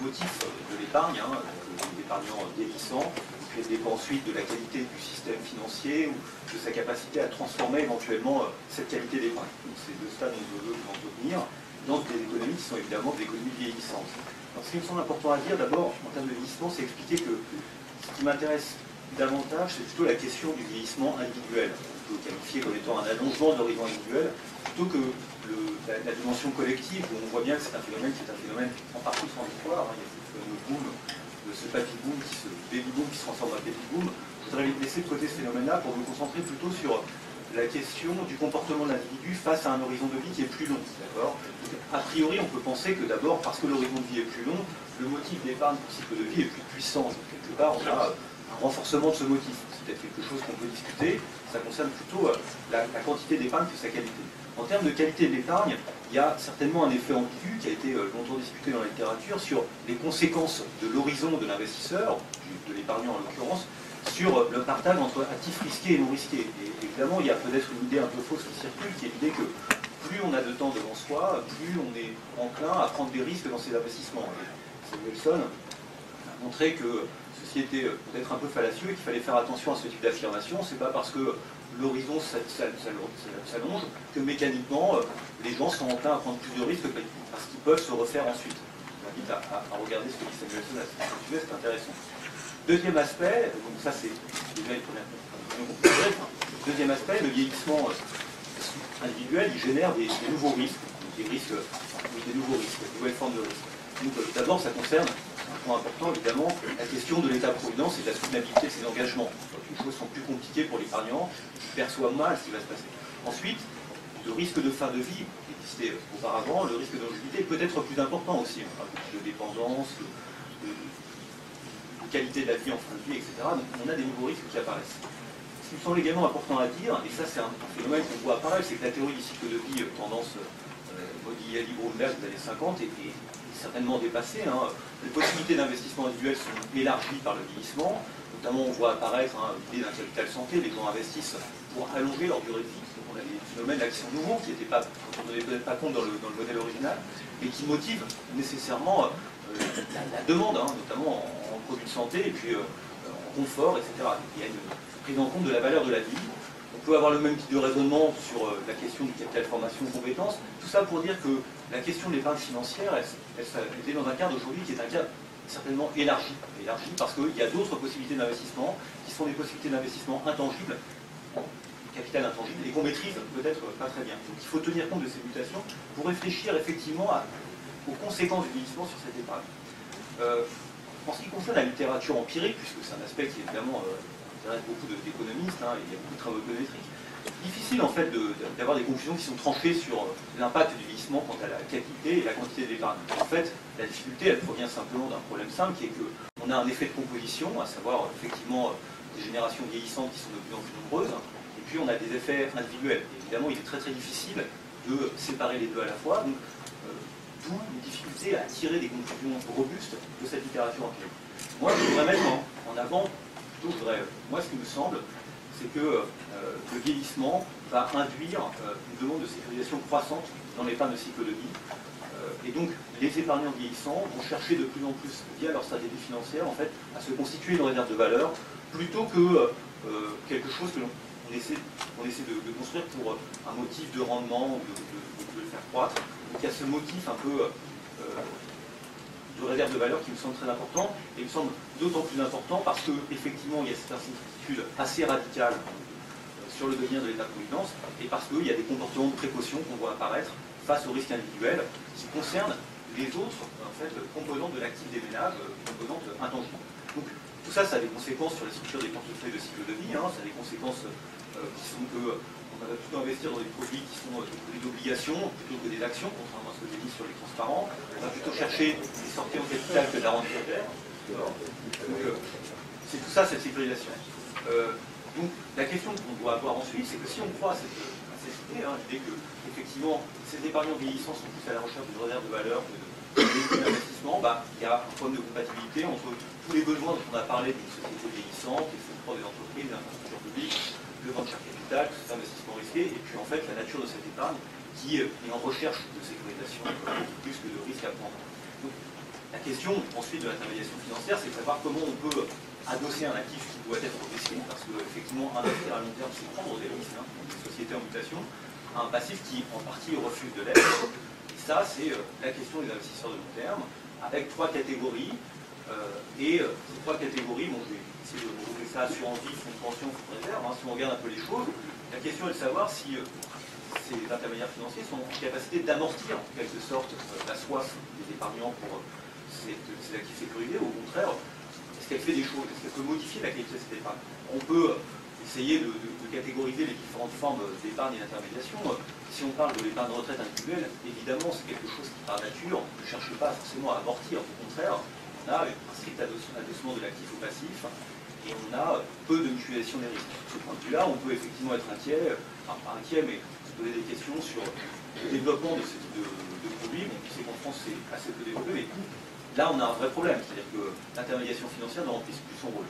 motifs de l'épargne, des épargnants vieillissants, puis elle dépend ensuite de la qualité du système financier ou de sa capacité à transformer éventuellement cette qualité d'épargne. Donc c'est de ça dont je veux vous en revenir dans des économies qui sont évidemment des économies vieillissantes. Alors, ce qui me semble important à dire d'abord en termes de vieillissement, c'est expliquer que ce qui m'intéresse davantage, c'est plutôt la question du vieillissement individuel. On peut qualifier comme étant un allongement de l'horizon individuel, plutôt que la dimension collective, où on voit bien que c'est un phénomène qui est un phénomène en partie transitoire. Il y a ce boom, ce baby boom qui se transforme en baby boom. Je voudrais laisser de côté ce phénomène-là pour me concentrer plutôt sur la question du comportement de l'individu face à un horizon de vie qui est plus long. A priori, on peut penser que d'abord, parce que l'horizon de vie est plus long, le motif d'épargne du cycle de vie est plus puissant. Donc, quelque part, on a un renforcement de ce motif. C'est peut-être quelque chose qu'on peut discuter. Ça concerne plutôt la quantité d'épargne que sa qualité. En termes de qualité de l'épargne, il y a certainement un effet ambigu qui a été longtemps discuté dans la littérature sur les conséquences de l'horizon de l'investisseur, de l'épargnant en l'occurrence, sur le partage entre actifs risqués et non risqués. Et évidemment, il y a peut-être une idée un peu fausse qui circule, qui est l'idée que plus on a de temps devant soi, plus on est enclin à prendre des risques dans ses investissements. Et Samuelson a montré que ceci était peut-être un peu fallacieux et qu'il fallait faire attention à ce type d'affirmation. C'est pas parce que l'horizon s'allonge que mécaniquement les gens sont enclins à prendre plus de risques parce qu'ils peuvent se refaire ensuite. Je vous invite à regarder ce que dit Samuelson à ce sujet, c'est intéressant. Deuxième aspect, donc ça c'est déjà une première conclusion. Deuxième aspect, le vieillissement individuel, il génère des nouveaux risques, des nouvelles formes de risques. Donc d'abord, ça concerne un point important, évidemment, la question de l'état-providence et de la soutenabilité de ses engagements. Donc, les choses sont plus compliquées pour l'épargnant, qui perçoit mal ce qui va se passer. Ensuite, le risque de fin de vie, qui existait auparavant, le risque de longévité peut être plus important aussi, de dépendance, de qualité de la vie en fin de vie, etc. Donc on a des nouveaux risques qui apparaissent. Ce qui me semble également important à dire, et ça c'est un phénomène qu'on voit apparaître, c'est que la théorie du cycle de vie, tendance Modigliani-Bromberg des années 50, est certainement dépassée. Les possibilités d'investissement individuel sont élargies par le vieillissement. Notamment, on voit apparaître l'idée d'un capital santé. Les gens investissent pour allonger leur durée de vie. Donc on a des phénomènes là qui sont nouveaux, qui n'étaient pas, on ne tenait peut-être pas compte dans le modèle original, mais qui motivent nécessairement la demande, notamment en produits de santé, et puis en confort, etc. Il y a une prise en compte de la valeur de la vie. On peut avoir le même type de raisonnement sur la question du capital formation compétences. Tout ça pour dire que la question de l'épargne financière, elle est dans un cadre aujourd'hui qui est un cadre certainement élargi parce qu'il y a d'autres possibilités d'investissement qui sont des possibilités d'investissement intangibles, capital intangible, et qu'on maîtrise peut-être pas très bien. Donc il faut tenir compte de ces mutations pour réfléchir effectivement aux conséquences du vieillissement sur cette épargne. En ce qui concerne la littérature empirique, puisque c'est un aspect qui évidemment intéresse beaucoup d'économistes, il y a beaucoup de travaux économétriques, difficile en fait d'avoir des conclusions qui sont tranchées sur l'impact du vieillissement quant à la qualité et la quantité de l'épargne. En fait, la difficulté, elle provient simplement d'un problème simple qui est qu'on a un effet de composition, à savoir effectivement des générations vieillissantes qui sont de plus en plus nombreuses, et puis on a des effets individuels. Et évidemment, il est très très difficile de séparer les deux à la fois. Donc, d'où une difficulté à tirer des conclusions robustes de cette littérature empirique. Moi, je voudrais mettre en avant, moi, ce qui me semble, c'est que le vieillissement va induire une demande de sécurisation croissante dans l'épargne de cycle de vie. Et donc, les épargnants vieillissants vont chercher de plus en plus, via leur stratégie financière, en fait, à se constituer une réserve de valeur, plutôt que quelque chose que l'on essaie de construire pour un motif de rendement ou de le faire croître. Donc il y a ce motif un peu de réserve de valeur qui me semble très important, et il me semble d'autant plus important parce qu'effectivement il y a cette incertitude assez radicale sur le devenir de l'état-providence, et parce qu'il y a des comportements de précaution qu'on voit apparaître face aux risques individuels qui concernent les autres composantes de l'actif des ménages, composantes intangibles. Donc tout ça, ça a des conséquences sur les structures des portefeuilles de cycle de vie, ça a des conséquences qui sont que on va plutôt investir dans des produits qui sont des obligations plutôt que des actions, contrairement à ce que j'ai dit sur les transparents. On va plutôt chercher des sorties en capital que de la rente monétaire. C'est tout ça, cette sécurisation. Donc la question qu'on doit avoir ensuite, c'est que si on croit à cette idée, l'idée que effectivement ces épargnants vieillissants sont plus à la recherche d'une réserve de valeur que d'investissement, il y a un problème de compatibilité entre tous les besoins dont on a parlé d'une société vieillissante, les fonds des entreprises, des infrastructures publiques, le venture capital, tout cet investissement risqué, et puis en fait la nature de cette épargne qui est en recherche de sécurisation plus que de risque à prendre. Donc, la question ensuite de l'intermédiation financière, c'est de savoir comment on peut adosser un actif qui doit être risqué, parce que effectivement investir à long terme, c'est prendre des risques, une société en mutation, à un passif qui en partie refuse de l'être. Et ça, c'est la question des investisseurs de long terme, avec trois catégories. Et ces trois catégories, bon, je vais essayer de regrouper ça, assurance vie, fonds de pension, fonds de réserve, hein, si on regarde un peu les choses, la question est de savoir si ces intermédiaires financiers sont en capacité d'amortir en quelque sorte la soif des épargnants pour ces actifs sécurisés, ou au contraire, est-ce qu'elle fait des choses, est-ce qu'elle peut modifier la qualité de cette épargne? On peut essayer de catégoriser les différentes formes d'épargne et d'intermédiation. Si on parle de l'épargne de retraite individuelle, évidemment c'est quelque chose qui par nature ne cherche pas forcément à amortir, au contraire, on a un strict adossement de l'actif au passif, et on a peu de mutualisation des risques. De ce point de vue-là, on peut effectivement être inquiet, enfin pas inquiet, mais se poser des questions sur le développement de ce type de produits. Bon, on sait qu'en France c'est assez peu développé, mais là on a un vrai problème, c'est-à-dire que l'intermédiation financière ne remplit plus son rôle.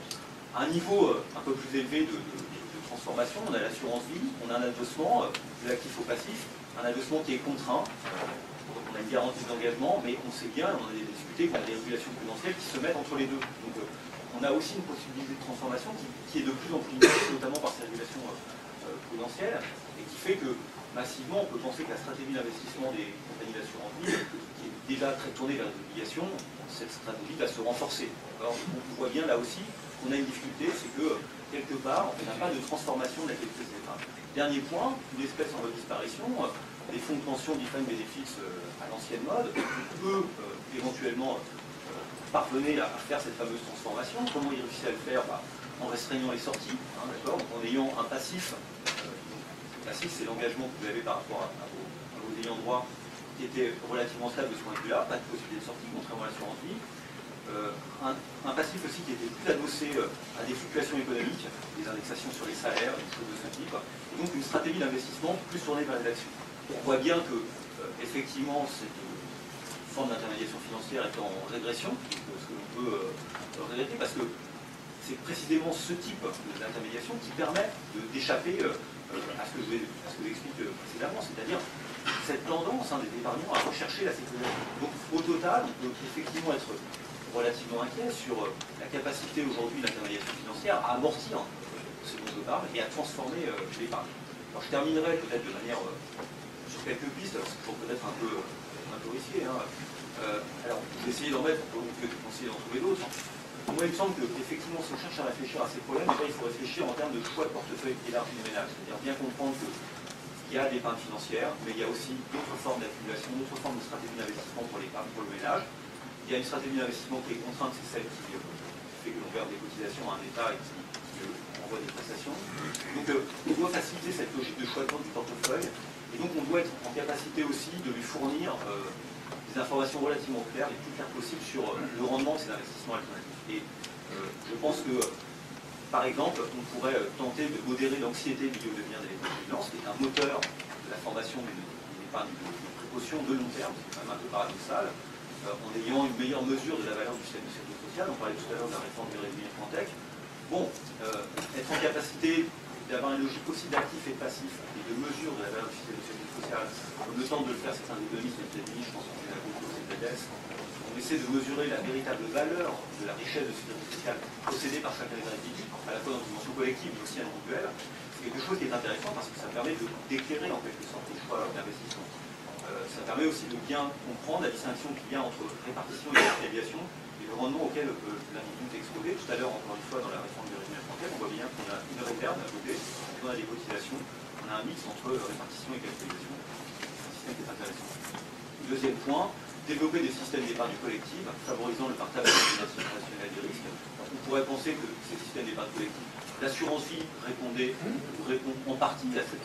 À un niveau un peu plus élevé de transformation, on a l'assurance vie, on a un adossement de l'actif au passif, un adossement qui est contraint, donc on a une garantie d'engagement, mais on sait bien, on a discuté qu'on a des régulations prudentielles qui se mettent entre les deux. Donc on a aussi une possibilité de transformation qui est de plus en plus limitée, notamment par ces régulations prudentielles, et qui fait que massivement on peut penser que la stratégie d'investissement des compagnies d'assurance vie, qui est déjà très tournée vers les obligations, cette stratégie va se renforcer. Alors, on voit bien là aussi qu'on a une difficulté, c'est que quelque part, on n'a pas de transformation de la qualité des épargnes. Dernier point, une espèce en voie de disparition, des fonds de pension defined benefits à l'ancienne mode, peut éventuellement parvenir à faire cette fameuse transformation. Comment ils réussissent à le faire? En restreignant les sorties, hein, en ayant un passif. Le passif, c'est l'engagement que vous avez par rapport à vos ayants droit qui était relativement stable de ce point de vue-là, pas de possibilité de sortie, contrairement à l'assurance vie. Un passif aussi qui était plus adossé à des fluctuations économiques, des indexations sur les salaires, des choses de ce type, et donc une stratégie d'investissement plus tournée vers les actions. On voit bien que, effectivement, cette forme d'intermédiation financière est en régression, ce que l'on peut regretter, parce que c'est précisément ce type d'intermédiation qui permet d'échapper à ce que j'explique précédemment, c'est-à-dire cette tendance des épargnants à rechercher la sécurisation. Donc au total, on peut effectivement être relativement inquiet sur la capacité aujourd'hui de l'intermédiation financière à amortir ce dont je parle et à transformer l'épargne. Alors je terminerai peut-être de manière sur quelques pistes, alors c'est toujours peut-être un peu risqué. Hein. Alors je vais essayer d'en mettre, on peut essayer d'en trouver d'autres. Moi il me semble qu'effectivement si on cherche à réfléchir à ces problèmes, il faut réfléchir en termes de choix de portefeuille élargi des ménages, c'est-à-dire bien comprendre qu'il y a l'épargne financière, mais il y a aussi d'autres formes d'accumulation, d'autres formes de stratégie d'investissement pour l'épargne, pour le ménage. Il y a une stratégie d'investissement qui est contrainte, c'est celle qui fait que l'on verse des cotisations à un État et qui envoie des prestations. Donc on doit faciliter cette logique de choix de du portefeuille, et donc on doit être en capacité aussi de lui fournir des informations relativement claires, les plus claires possibles sur le rendement de ces investissements alternatifs. Et je pense que, par exemple, on pourrait tenter de modérer l'anxiété liée au devenir des épargnants, qui est un moteur de la formation d'une épargne de précaution de long terme, c'est quand même un peu paradoxal, en ayant une meilleure mesure de la valeur du système de sécurité sociale. On parlait tout à l'heure de la réforme du régime Fantech. Bon, être en capacité d'avoir une logique aussi d'actif et de passif et de mesure de la valeur du système de sécurité sociale, comme le temps de le faire certains économistes aux États-Unis, je pense qu'on est à beaucoup aux États-Unis, on essaie de mesurer la véritable valeur de la richesse de sécurité sociale possédée par chacun des individus, à la fois dans une dimension collective mais aussi individuelle. C'est quelque chose qui est intéressant parce que ça permet d'éclairer en quelque sorte les choix d'investissement. Ça permet aussi de bien comprendre la distinction qu'il y a entre répartition et capitalisation et le rendement auquel l'individu est exposé. Tout à l'heure, encore une fois, dans la réforme du régime français, on voit bien qu'on a une réserve d'un côté, et qu'on a des cotisations, on a un mix entre répartition et capitalisation. C'est un système qui est intéressant. Deuxième point, développer des systèmes d'épargne collective, favorisant le partage international des risques. On pourrait penser que ces systèmes d'épargne collective, l'assurance vie répond en partie à cette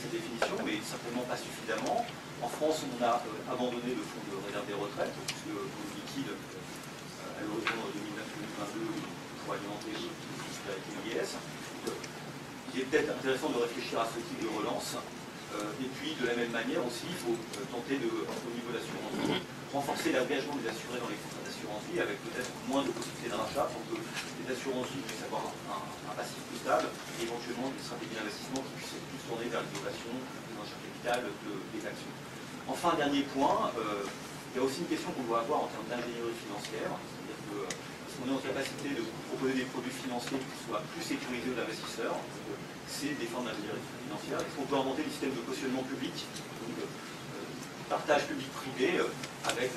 définition, mais certainement pas suffisamment. En France, on a abandonné le fonds de réserve des retraites, puisque le liquide à l'horizon 2009-2022 pour alimenter le disparité vieillesse. Il est peut-être intéressant de réfléchir à ce type de relance. Et puis, de la même manière aussi, il faut tenter au niveau de l'assurance vie, renforcer l'engagement des assurés dans les contrats d'assurance vie, avec peut-être moins de possibilités de rachat, pour que les assurances vie puissent avoir un passif plus stable, et éventuellement des stratégies d'investissement qui puissent être plus tournées vers l'innovation, l'achat capital, des actions. Enfin, dernier point, il y a aussi une question qu'on doit avoir en termes d'ingénierie financière, c'est-à-dire que est-ce qu'on est en capacité de proposer des produits financiers qui soient plus sécurisés aux investisseurs, c'est des formes d'ingénierie financière. Est-ce qu'on peut inventer des systèmes de cautionnement public, donc partage public-privé, avec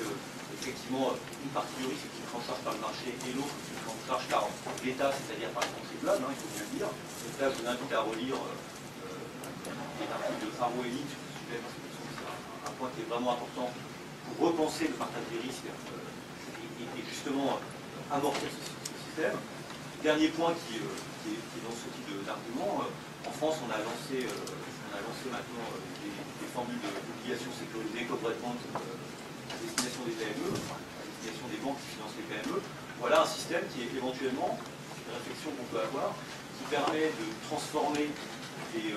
effectivement une partie du risque qui est pris en charge par le marché et l'autre qui est pris en charge par l'État, c'est-à-dire par les contribuables, il faut bien le dire. Donc là, je vous invite à relire l'article de Faro et Lynch sur ce sujet, parce que c'est un point qui est vraiment important pour repenser le partage des risques et justement amortir ce système. Dernier point qui est dans ce type d'argument, en France, on a lancé maintenant des formules d'obligations sécurisées, corporate bonds, à destination des PME, à destination des banques qui financent les PME. Voilà un système qui est éventuellement, une réflexion qu'on peut avoir, qui permet de transformer les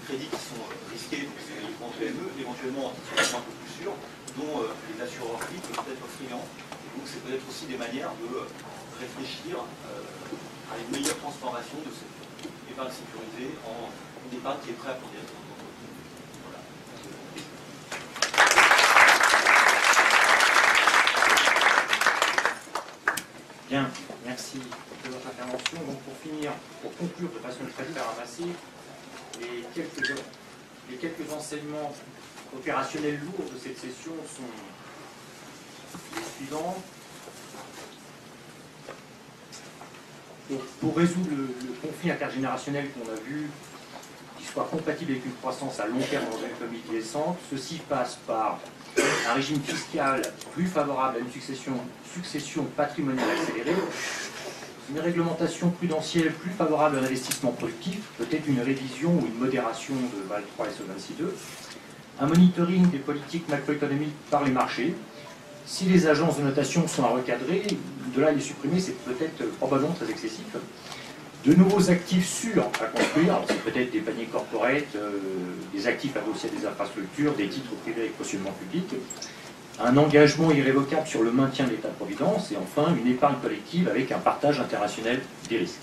crédits qui sont risqués pour ces grands PME, éventuellement en titres un peu plus sûrs, dont les assureurs privés peuvent être friands. Et donc c'est peut-être aussi des manières de réfléchir à une meilleure transformation de cette épargne sécurisée en une épargne qui est prête à prendre des risques. Voilà. Bien, merci de votre intervention. Donc pour finir, pour conclure de façon très claire ramassée, les quelques enseignements opérationnels lourds de cette session sont les suivants. Donc, pour résoudre le conflit intergénérationnel qu'on a vu, qui soit compatible avec une croissance à long terme dans une économie vieillissante, ceci passe par un régime fiscal plus favorable à une succession patrimoniale accélérée, une réglementation prudentielle plus favorable à l'investissement productif, peut-être une révision ou une modération de Bâle 3 et Solvency 2, un monitoring des politiques macroéconomiques par les marchés. Si les agences de notation sont à recadrer, de là à les supprimer, c'est peut-être probablement très excessif. De nouveaux actifs sûrs à construire, c'est peut-être des paniers corporate, des actifs associés à des infrastructures, des titres privés avec cautionnement public, un engagement irrévocable sur le maintien de l'État-providence, et enfin une épargne collective avec un partage interrationnel des risques.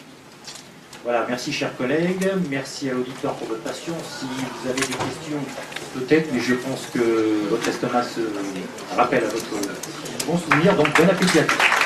Voilà, merci chers collègues, merci à l'auditeur pour votre patience. Si vous avez des questions, peut-être, mais je pense que votre estomac se rappelle à votre bon souvenir, donc bon appétit à tous.